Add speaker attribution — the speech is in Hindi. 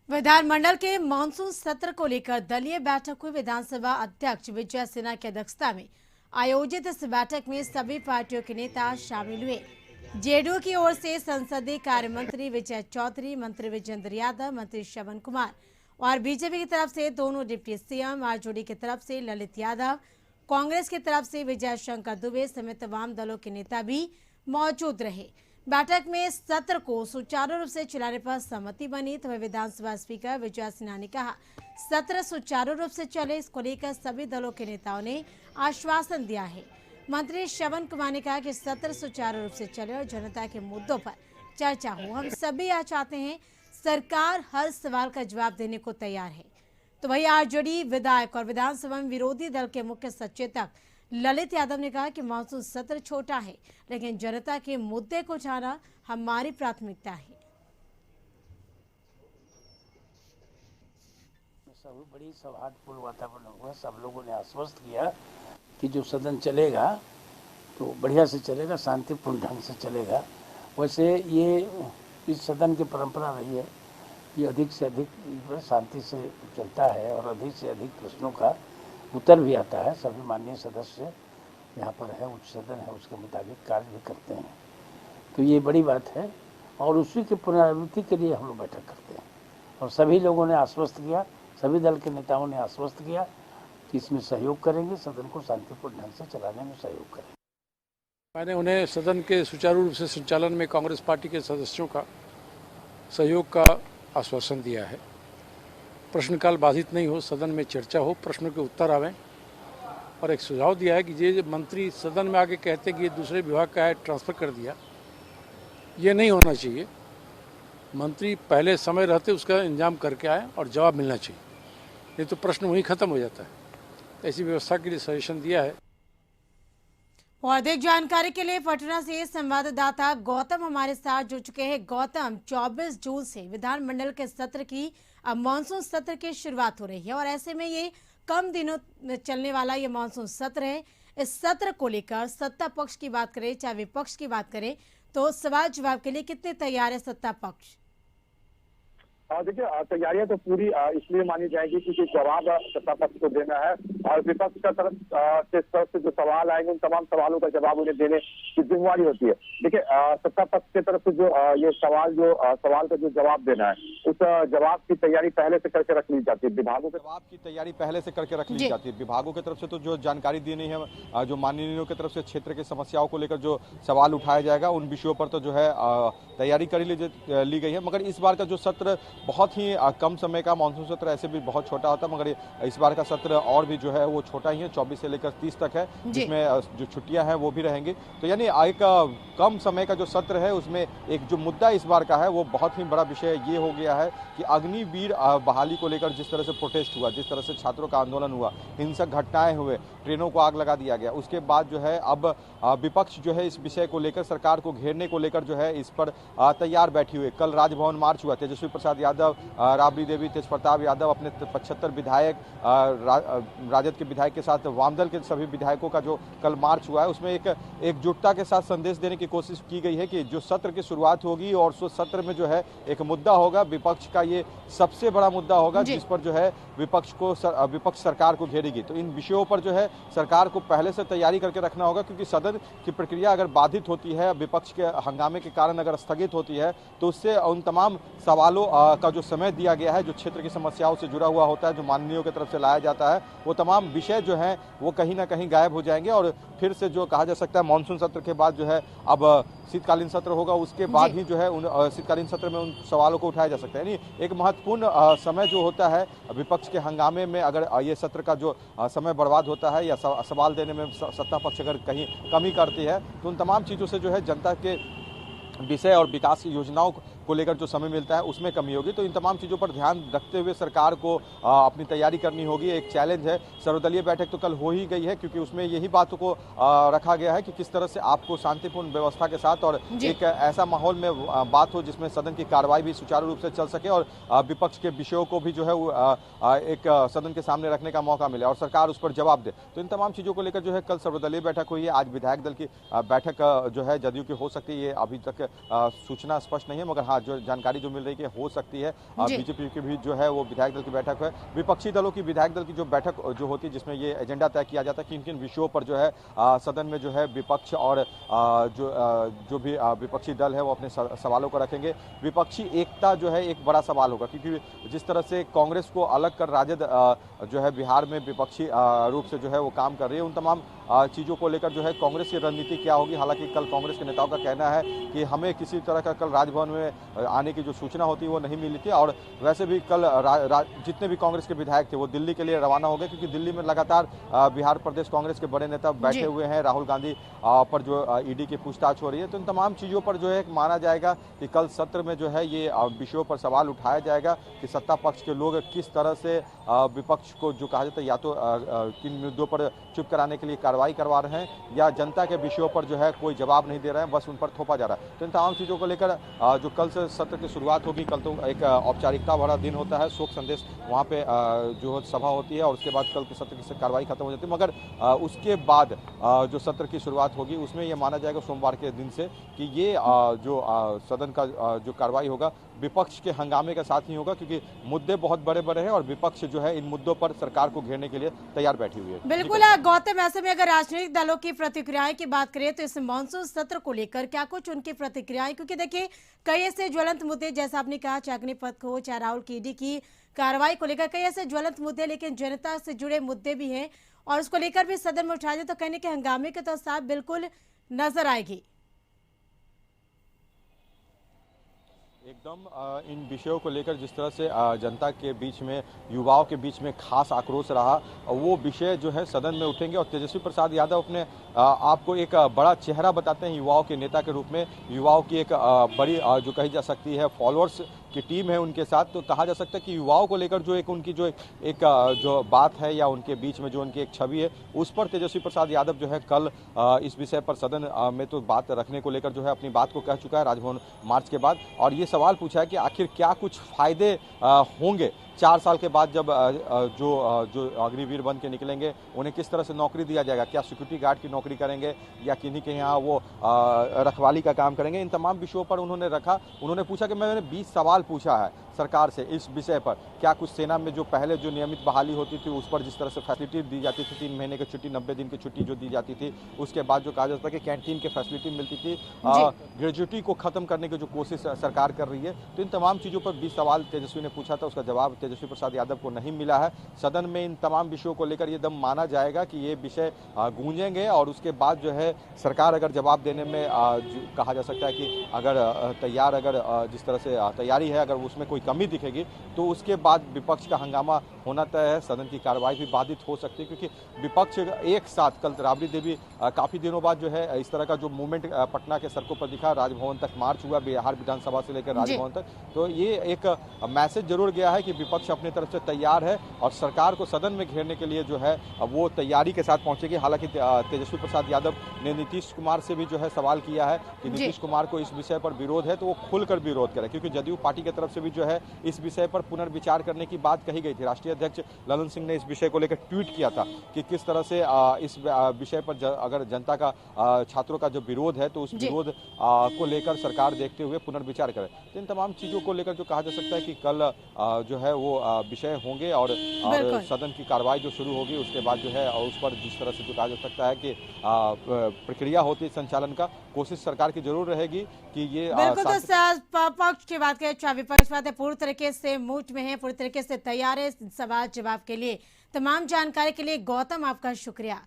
Speaker 1: विधानमंडल के मानसून सत्र को लेकर दलीय बैठक हुई। विधानसभा अध्यक्ष विजय सिन्हा की अध्यक्षता में आयोजित इस बैठक में सभी पार्टियों के नेता शामिल हुए। जेडीयू की ओर से संसदीय कार्य मंत्री विजय चौधरी, मंत्री विजेंद्र यादव, मंत्री श्रवण कुमार और बीजेपी की तरफ से दोनों डिप्टी सीएम, आरजेडी की तरफ से ललित यादव, कांग्रेस की तरफ से विजय शंकर दुबे समेत वाम दलों के नेता भी मौजूद रहे। बैठक में सत्र को सुचारू रूप से चलाने पर सहमति बनी। तो विधानसभा स्पीकर विजय सिन्हा ने कहा, सत्र सुचारू रूप से चले, इसको लेकर सभी दलों के नेताओं ने आश्वासन दिया है। मंत्री श्रवण कुमार ने कहा कि सत्र सुचारू रूप से चले और जनता के मुद्दों पर चर्चा हो। हम सभी यह चाहते हैं, सरकार हर सवाल का जवाब देने को तैयार है। तो वही आरजेडी विधायक और विधानसभा में विरोधी दल के मुख्य सचेतक ललित यादव ने कहा कि मानसून सत्र छोटा है, लेकिन जनता के मुद्दे को उठाना हमारी प्राथमिकता है।
Speaker 2: सब बड़ी सौहार्दपूर्ण वातावरण हुआ। सब लोगों ने आश्वस्त किया कि जो सदन चलेगा तो बढ़िया से चलेगा, शांतिपूर्ण ढंग से चलेगा। वैसे ये इस सदन की परंपरा रही है, ये अधिक से अधिक शांति से चलता है और अधिक से अधिक प्रश्नों का उत्तर भी आता है। सभी माननीय सदस्य यहाँ पर है, उच्च सदन है, उसके मुताबिक कार्य भी करते हैं। तो ये बड़ी बात है और उसी की पुनरावृत्ति के लिए हम लोग बैठक करते हैं। और सभी लोगों ने आश्वस्त किया, सभी दल के नेताओं ने आश्वस्त किया कि इसमें सहयोग करेंगे, सदन को शांतिपूर्ण ढंग से चलाने में सहयोग करेंगे।
Speaker 3: मैंने उन्हें सदन के सुचारू रूप से संचालन में कांग्रेस पार्टी के सदस्यों का सहयोग का आश्वासन दिया है। प्रश्नकाल बाधित नहीं हो, सदन में चर्चा हो, प्रश्नों के उत्तर आवें। और एक सुझाव दिया है कि ये मंत्री सदन में आके कहते कि ये दूसरे विभाग का है, ट्रांसफ़र कर दिया, ये नहीं होना चाहिए। मंत्री पहले समय रहते उसका इंतजाम करके आए और जवाब मिलना चाहिए, नहीं तो प्रश्न वहीं ख़त्म हो जाता है। ऐसी व्यवस्था के लिए सजेशन दिया है।
Speaker 1: और अधिक जानकारी के लिए पटना से संवाददाता गौतम हमारे साथ जुड़ चुके हैं। गौतम, 24 जून से विधानमंडल के सत्र की अब मानसून सत्र की शुरुआत हो रही है और ऐसे में ये कम दिनों में चलने वाला ये मानसून सत्र है। इस सत्र को लेकर सत्ता पक्ष की बात करें चाहे विपक्ष की बात करें, तो सवाल जवाब के लिए कितने तैयार है सत्ता पक्ष?
Speaker 4: देखिए, तैयारियां तो पूरी इसलिए मानी जाएगी क्योंकि जवाब सत्ता पक्ष को देना है और विपक्ष का तरफ से जो सवाल आएंगे उन तमाम सवालों का जवाब उन्हें देने की जिम्मेवारी होती है। देखिए, सत्ता पक्ष की तरफ से जो ये सवाल का जो जवाब देना है, उस जवाब की तैयारी पहले से करके रख ली जाती है। विभागों के
Speaker 5: जवाब की तैयारी पहले से करके रख ली जाती है। विभागों की तरफ से तो जो जानकारी देनी है, जो माननीयों की तरफ से क्षेत्र की समस्याओं को लेकर जो सवाल उठाया जाएगा, उन विषयों पर तो जो है तैयारी कर ली गई है। मगर इस बार का जो सत्र बहुत ही कम समय का, मानसून सत्र ऐसे भी बहुत छोटा होता है, मगर इस बार का सत्र और भी जो है वो छोटा ही है, 24 से लेकर 30 तक है, जिसमें जो छुट्टियां हैं वो भी रहेंगी। तो यानी एक कम समय का जो सत्र है उसमें एक जो मुद्दा इस बार का है वो बहुत ही बड़ा विषय ये हो गया है कि अग्निवीर बहाली को लेकर जिस तरह से प्रोटेस्ट हुआ, जिस तरह से छात्रों का आंदोलन हुआ, हिंसक घटनाएं हुए, ट्रेनों को आग लगा दिया गया, उसके बाद जो है अब विपक्ष जो है इस विषय को लेकर, सरकार को घेरने को लेकर जो है इस पर तैयार बैठी हुई। कल राजभवन मार्च हुआ, तेजस्वी प्रसाद यादव, राबड़ी देवी, तेज प्रताप यादव, अपने 75 विधायक, राजद के विधायक के साथ वामदल के सभी विधायकों का जो कल मार्च हुआ है, उसमें एक एकजुटता के साथ संदेश देने की कोशिश की गई है कि जो सत्र की शुरुआत होगी और उस सत्र में जो है एक मुद्दा होगा, विपक्ष का ये सबसे बड़ा मुद्दा होगा जिस पर जो है विपक्ष सरकार को घेरेगी। तो इन विषयों पर जो है सरकार को पहले से तैयारी करके रखना होगा, क्योंकि सदन की प्रक्रिया अगर बाधित होती है, विपक्ष के हंगामे के कारण अगर स्थगित होती है, तो उससे उन तमाम सवालों का जो समय दिया गया है, जो क्षेत्र की समस्याओं से जुड़ा हुआ होता है, जो माननीयों की तरफ से लाया जाता है, वो तमाम विषय जो हैं वो कहीं ना कहीं गायब हो जाएंगे। और फिर से जो कहा जा सकता है मानसून सत्र के बाद जो है अब शीतकालीन सत्र होगा, उसके बाद ही जो है उन शीतकालीन सत्र में उन सवालों को उठाया जा सकता है। यानी एक महत्वपूर्ण समय जो होता है विपक्ष के हंगामे में, अगर ये सत्र का जो समय बर्बाद होता है या सवाल देने में सत्ता पक्ष अगर कहीं कमी करती है, तो उन तमाम चीज़ों से जो है जनता के विषय और विकास की योजनाओं को लेकर जो समय मिलता है उसमें कमी होगी। तो इन तमाम चीज़ों पर ध्यान रखते हुए सरकार को अपनी तैयारी करनी होगी। एक चैलेंज है, सर्वदलीय बैठक तो कल हो ही गई है, क्योंकि उसमें यही बातों को रखा गया है कि किस तरह से आपको शांतिपूर्ण व्यवस्था के साथ और एक ऐसा माहौल में बात हो जिसमें सदन की कार्रवाई भी सुचारू रूप से चल सके और विपक्ष के विषयों को भी जो है एक सदन के सामने रखने का मौका मिले और सरकार उस पर जवाब दे। तो इन तमाम चीज़ों को लेकर जो है कल सर्वदलीय बैठक हुई है। आज विधायक दल की बैठक जो है जदयू की हो सकती है, ये अभी तक सूचना स्पष्ट नहीं है, मगर हाँ हाँ जो जानकारी जो मिल रही है हो सकती है
Speaker 1: जी।
Speaker 5: बीजेपी की भी जो है वो विधायक दल की बैठक है, विपक्षी दलों की विधायक दल की जो बैठक जो होती है जिसमें ये एजेंडा तय किया जाता है कि किन किन विषयों पर जो है सदन में जो है विपक्ष और जो भी विपक्षी दल है वो अपने सवालों को रखेंगे। विपक्षी एकता जो है एक बड़ा सवाल होगा, क्योंकि जिस तरह से कांग्रेस को अलग कर राजद जो है बिहार में विपक्षी रूप से जो है वो काम कर रही है, उन तमाम चीज़ों को लेकर जो है कांग्रेस की रणनीति क्या होगी। हालांकि कल कांग्रेस के नेताओं का कहना है कि हमें किसी तरह का कल राजभवन में आने की जो सूचना होती है वो नहीं मिली थी, और वैसे भी कल जितने भी कांग्रेस के विधायक थे वो दिल्ली के लिए रवाना हो गए, क्योंकि दिल्ली में लगातार बिहार प्रदेश कांग्रेस के बड़े नेता बैठे हुए हैं। राहुल गांधी पर जो ईडी की पूछताछ हो रही है, तो इन तमाम चीज़ों पर जो है माना जाएगा कि कल सत्र में जो है ये विषयों पर सवाल उठाया जाएगा कि सत्ता पक्ष के लोग किस तरह से विपक्ष को जो कहा जाता है या तो किन मुद्दों पर चुप कराने के लिए कार्रवाई करवा रहे हैं या जनता के विषयों पर जो है कोई जवाब नहीं दे रहे हैं, बस उन पर थोपा जा रहा है। तो इन तमाम चीज़ों को लेकर जो कल से सत्र की शुरुआत होगी, कल तो एक औपचारिकता भरा दिन होता है, शोक संदेश वहाँ पे जो सभा होती है और उसके बाद कल के सत्र की कार्रवाई खत्म हो जाती है। मगर उसके बाद जो सत्र की शुरुआत होगी उसमें यह माना जाएगा सोमवार के दिन से कि ये जो सदन का जो कार्रवाई होगा विपक्ष के हंगामे के साथ ही होगा, क्योंकि मुद्दे बहुत बड़े बड़े हैं और विपक्ष जो है इन मुद्दों पर सरकार को घेरने के लिए तैयार बैठी हुई है।
Speaker 1: बिल्कुल गौतम, ऐसे में अगर राजनीतिक दलों की प्रतिक्रियाएं की बात करें तो इस मानसून सत्र को लेकर क्या कुछ उनकी प्रतिक्रियाएं, क्योंकि देखिए कई ऐसे ज्वलंत मुद्दे जैसा आपने कहा चाहे अग्निपथ हो चाहे राहुल की ईडी की कार्रवाई को लेकर कई ऐसे ज्वलंत मुद्दे, लेकिन जनता से जुड़े मुद्दे भी हैं और उसको लेकर भी सदन में उठाया जाए तो कहने के हंगामे के तो साफ बिल्कुल नजर आएगी।
Speaker 5: एकदम इन विषयों को लेकर जिस तरह से जनता के बीच में युवाओं के बीच में खास आक्रोश रहा, वो विषय जो है सदन में उठेंगे और तेजस्वी प्रसाद यादव अपने आपको एक बड़ा चेहरा बताते हैं युवाओं के नेता के रूप में। युवाओं की एक बड़ी जो कही जा सकती है फॉलोअर्स की टीम है उनके साथ, तो कहा जा सकता है कि युवाओं को लेकर जो एक उनकी जो एक जो बात है या उनके बीच में जो उनकी एक छवि है उस पर तेजस्वी प्रसाद यादव जो है कल इस विषय पर सदन में तो बात रखने को लेकर जो है अपनी बात को कह चुका है राजभवन मार्च के बाद, और ये सवाल पूछा है कि आखिर क्या कुछ फायदे होंगे 4 साल के बाद जब जो अग्निवीर बन के निकलेंगे उन्हें किस तरह से नौकरी दिया जाएगा, क्या सिक्योरिटी गार्ड की नौकरी करेंगे या किन्हीं के यहाँ वो रखवाली का काम करेंगे। इन तमाम विषयों पर उन्होंने रखा। उन्होंने पूछा कि मैंने 20 सवाल पूछा है सरकार से इस विषय पर, क्या कुछ सेना में जो पहले जो नियमित बहाली होती थी उस पर जिस तरह से फैसिलिटी दी जाती थी, 3 महीने की छुट्टी 90 दिन की छुट्टी जो दी जाती थी, उसके बाद जो कहा जाता है कि कैंटीन की फैसिलिटी मिलती थी, ग्रेजुएटी को खत्म करने की जो कोशिश सरकार कर रही है, तो इन तमाम चीज़ों पर 20 सवाल तेजस्वी ने पूछा था, उसका जवाब तेजस्वी प्रसाद यादव को नहीं मिला है। सदन में इन तमाम विषयों को लेकर ये दम माना जाएगा कि ये विषय गूंजेंगे और उसके बाद जो है सरकार अगर जवाब देने में कहा जा सकता है कि अगर जिस तरह से तैयारी है अगर उसमें कोई कमी दिखेगी तो उसके बाद विपक्ष का हंगामा होना तय है, सदन की कार्रवाई भी बाधित हो सकती है, क्योंकि विपक्ष एक साथ कल राबड़ी देवी काफ़ी दिनों बाद जो है इस तरह का जो मूवमेंट पटना के सड़कों पर दिखा, राजभवन तक मार्च हुआ बिहार विधानसभा से लेकर राजभवन तक, तो ये एक मैसेज जरूर गया है कि विपक्ष अपनी तरफ से तैयार है और सरकार को सदन में घेरने के लिए जो है वो तैयारी के साथ पहुंचेगी। हालांकि तेजस्वी प्रसाद यादव ने नीतीश कुमार से भी जो है सवाल किया है कि नीतीश कुमार को इस विषय पर विरोध है तो वो खुलकर विरोध करे, क्योंकि जदयू पार्टी की तरफ से भी जो है इस विषय पर पुनर्विचार करने की बात कही गई थी। राष्ट्रीय अध्यक्ष ललन सिंह ने इस विषय को लेकर ट्वीट किया था कि किस तरह से इस विषय पर अगर जनता का छात्रों का जो विरोध है तो उस विरोध को लेकर सरकार देखते हुए पुनर्विचार करे। तो इन तमाम चीजों को लेकर जो कहा जा सकता है कि कल जो है वो विषय होंगे और सदन की कार्रवाई जो शुरू होगी उसके बाद जो है उस पर जिस तरह से जो कहा जा सकता है कि प्रक्रिया होती है संचालन का, कोशिश सरकार की जरूर रहेगी कि ये
Speaker 1: बिल्कुल। तो पक्ष की बात करें चाहे विपक्ष बात है, पूरी तरीके से मूड में है, पूरी तरीके से तैयार है सवाल जवाब के लिए। तमाम जानकारी के लिए गौतम आपका शुक्रिया।